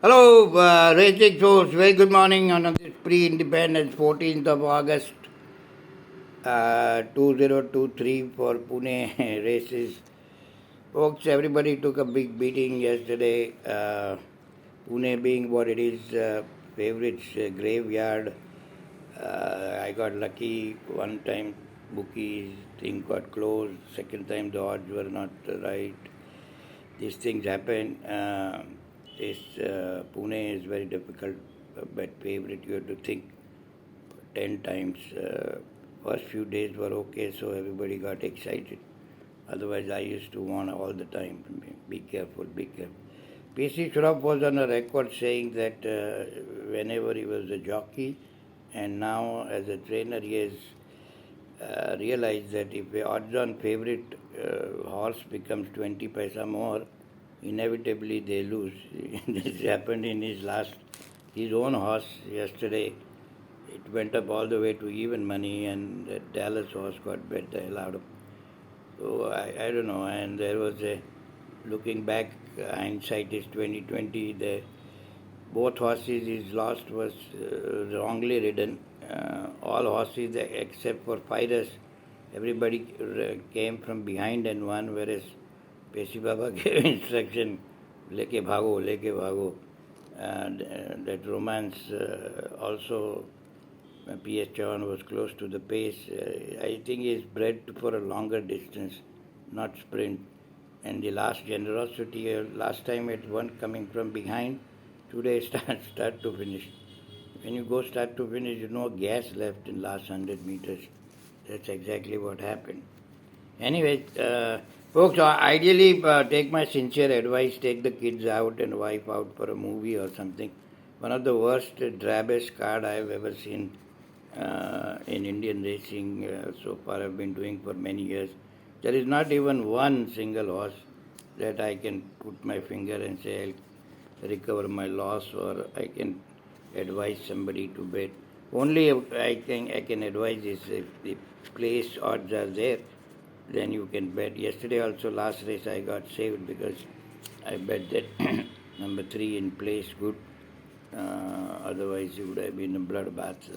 Hello, Racing Source. Very good morning on this pre-independence 14th of August 2023 for Pune races. Folks, everybody took a big beating yesterday. Pune being what it is, favorites graveyard. I got lucky one time, bookies thing got closed. Second time, the odds were not right. These things happen. This Pune is very difficult, but favorite you have to think 10 times. First few days were okay, so everybody got excited. Otherwise, I used to warn all the time, be careful, be careful. PC Shroff was on a record saying that whenever he was a jockey and now as a trainer, he has realized that if the odds-on favorite horse becomes 20 paisa more, inevitably they lose. This happened in his own horse yesterday. It went up all the way to even money, and the Dallas horse got bet the hell out of. So I don't know. And there was a looking back, hindsight is 2020. The both horses he's lost was wrongly ridden. All horses except for Pyrus, everybody came from behind and won, whereas Pesi Baba gave instruction, leke bhago. And that romance also, P.S. Chauhan was close to the pace. I think he's bred for a longer distance, not sprint. And the last generosity, last time it won coming from behind, today start to finish. When you go start to finish, you know gas left in last 100 meters. That's exactly what happened. Anyway, folks, ideally take my sincere advice, take the kids out and wife out for a movie or something. One of the worst, drabbest card I've ever seen in Indian racing so far I've been doing for many years. There is not even one single horse that I can put my finger and say I'll recover my loss or I can advise somebody to bet. Only I can advise is if the place odds are there, then you can bet. Yesterday also, last race I got saved because I bet that number 3 in place good. Otherwise it would have been a bloodbath.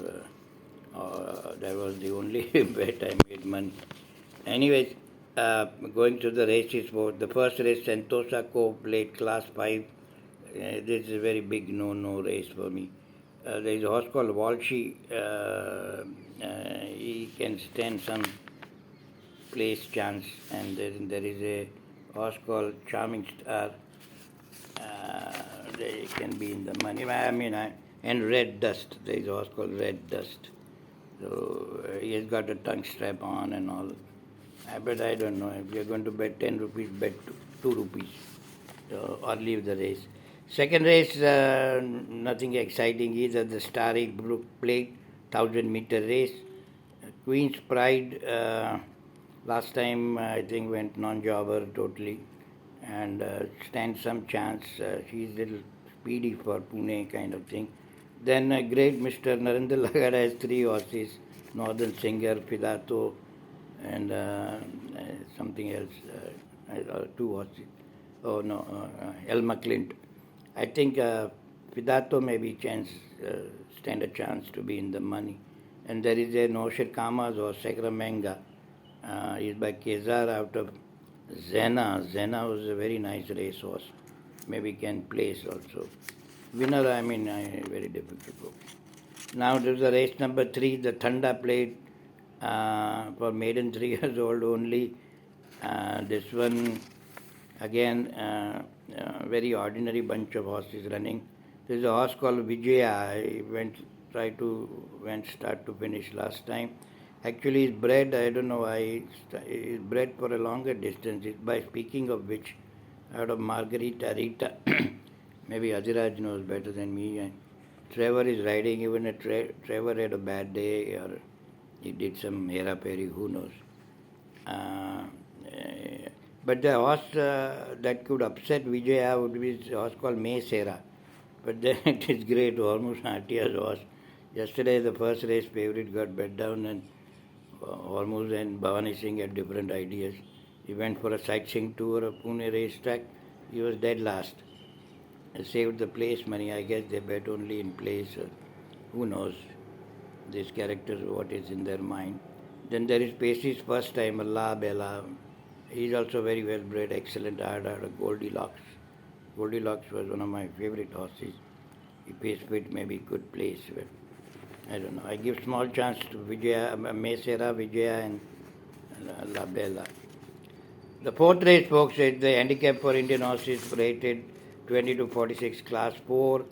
That was the only bet I made money. Anyways, going to the races, the first race, Sentosa Co played class 5. This is a very big no race for me. There is a horse called Walshy. He can stand some place chance, and there is a horse called Charming Star. They can be in the money. And Red Dust. There is a horse called Red Dust. So he has got a tongue strap on and all. But I don't know. If you're going to bet 10 rupees, bet 2 rupees. So, or leave the race. Second race, nothing exciting either. The Starry Brook Plate 1000-meter race. Queen's Pride, last time I think went non-jobber totally and stands some chance. She's a little speedy for Pune kind of thing. Then great Mr. Narendra Lagada has 3 horses, Northern Singer, Fidato, and something else, 2 horses. Oh no, Elma Clint. I think Fidato may be stand a chance to be in the money. And there is a Noshir Kamas or Sakramenga. Is by Kezar out of Zena. Zena was a very nice racehorse. Maybe can place also. Winner, very difficult. Now there's a race number 3, the Thanda Plate for maiden 3 years old only. This one, again, very ordinary bunch of horses running. There's a horse called Vijaya. He went start to finish last time. Actually, he's bred, I don't know why, he's bred for a longer distance. By speaking of which, out of Margarita Rita, maybe Aziraj knows better than me. And Trevor is riding, even if Trevor had a bad day or he did some hera peri, who knows. But the horse that could upset Vijaya would be a horse called May Sera. But then it is great, almost Natia's horse. Yesterday, the first race favorite got bet down, and Hormuz and Bhavani Singh had different ideas. He went for a sightseeing tour of Pune racetrack. He was dead last. saved the place money. I guess they bet only in place. Who knows? These characters, what is in their mind. Then there is Pacey's first time, La Bella. He's also very well bred, excellent. I had a Goldilocks. Goldilocks was one of my favorite horses. He pays fit, maybe good place. But I don't know. I give small chance to Vijaya, Mesera, Vijaya, and La Bella. The fourth race, folks, is the handicap for Indian horses rated 20 to 46, class 4,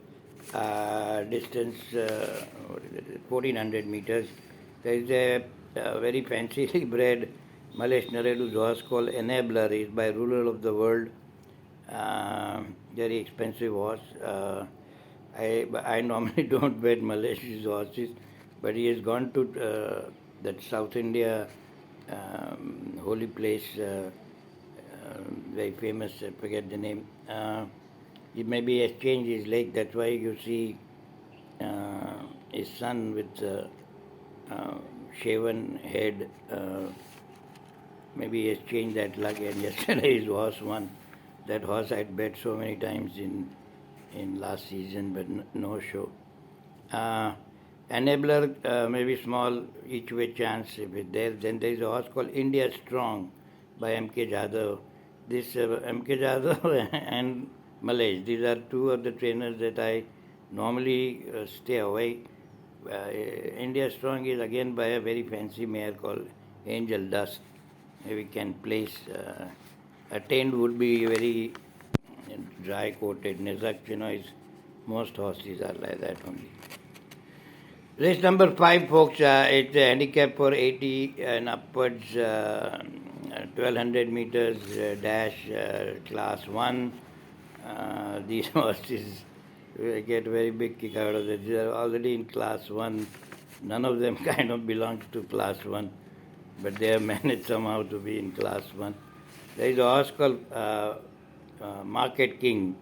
distance 1400 meters. There is a very fancily bred Malaysian Naredu horse called Enabler. He is by ruler of the world. Very expensive horse. I normally don't bet Malaysian horses, but he has gone to that South India holy place. Very famous, I forget the name. He maybe has changed his leg, that's why you see his son with shaven head. Maybe he has changed that leg, and yesterday his horse won. That horse I'd bet so many times in last season, but no show. Enabler, maybe small each way chance if it's there. Then there is a horse called India Strong by M.K. Jadhav. This M.K. Jadhav and Malaysia, these are two of the trainers that I normally stay away. India Strong is again by a very fancy mare called Angel Dust. We can place. Attained would be very dry coated. Nizak, is most horses are like that only. Race number 5, folks, it's a handicap for 80 and upwards, 1200 meters dash, class 1. These horses get very big kick out of it. They are already in class 1. None of them kind of belongs to class 1, but they have managed somehow to be in class 1. There is a horse called Market King.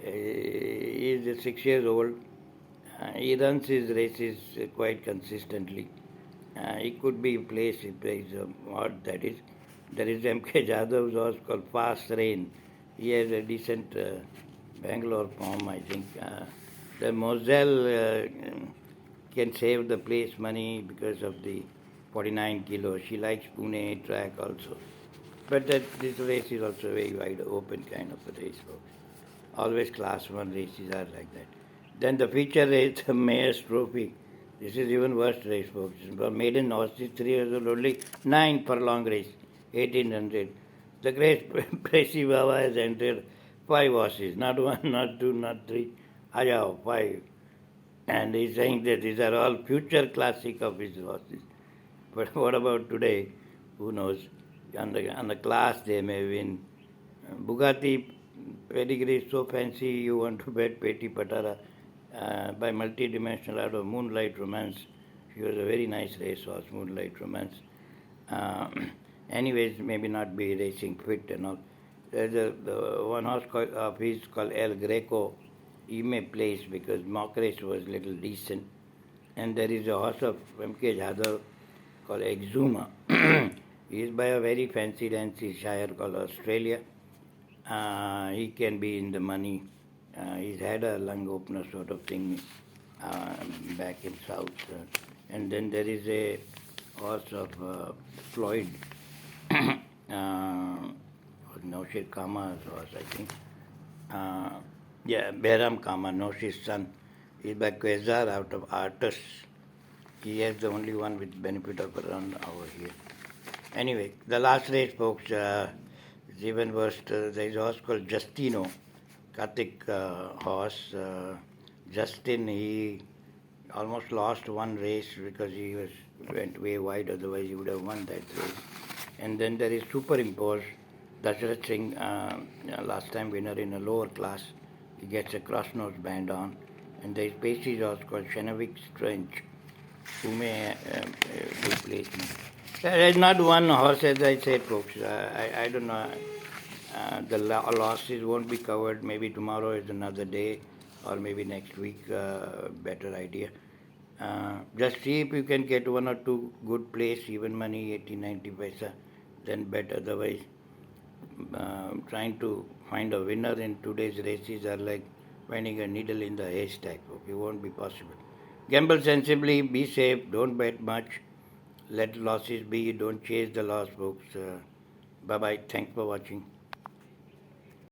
He is 6 years old. He runs his races quite consistently. He could be placed if there is a odd, that is. There is M.K. Jadhav's horse called Fast Rain. He has a decent Bangalore form, I think. The Moselle can save the place money because of the 49 kilos. She likes Pune track also. But this race is also very wide open kind of a race, folks. Always class 1 races are like that. Then the feature race, the Mayor's Trophy. This is even worse race, folks. For maiden horses, 3 years old, only 9 furlong race, 1800. The great Presi Baba has entered 5 horses, not 1, not 2, not 3, Ajao, 5. And he's saying that these are all future classic of his horses. But what about today? Who knows? On the class they may win. Bugatti pedigree is so fancy, you want to bet Peti Patara by multi-dimensional out of Moonlight Romance. She was a very nice racehorse, Moonlight Romance. Anyways, maybe not be racing fit and all. There's the one horse of his called El Greco. He may place because mock race was little decent. And there is a horse of M.K. Jadhav called Exuma. He is by a very fancy dancy shire called Australia. He can be in the money. He's had a lung opener sort of thing back in South. And then there is a horse of Floyd, Naushir Kama's horse, I think. Behram Kama, Naushir's son. He's by Quasar out of Artus. He has the only one with benefit of a run over here. Anyway, the last race, folks, is even worse. There is a horse called Justino, Karthik horse. Justin, he almost lost one race because he went way wide, otherwise he would have won that race. And then there is Superimposed, Dasharath Singh, last time winner in a lower class. He gets a cross-nose band on. And there is Pacey's horse called Shenavik Trench, who may be placement. There is not one horse, as I said, folks. I don't know. The losses won't be covered. Maybe tomorrow is another day, or maybe next week, better idea. Just see if you can get 1 or 2 good plays, even money, 80-90 paisa, then bet. Otherwise, trying to find a winner in today's races are like finding a needle in the haystack. It won't be possible. Gamble sensibly, be safe, don't bet much, let losses be, don't chase the loss, folks. Bye bye. Thanks for watching.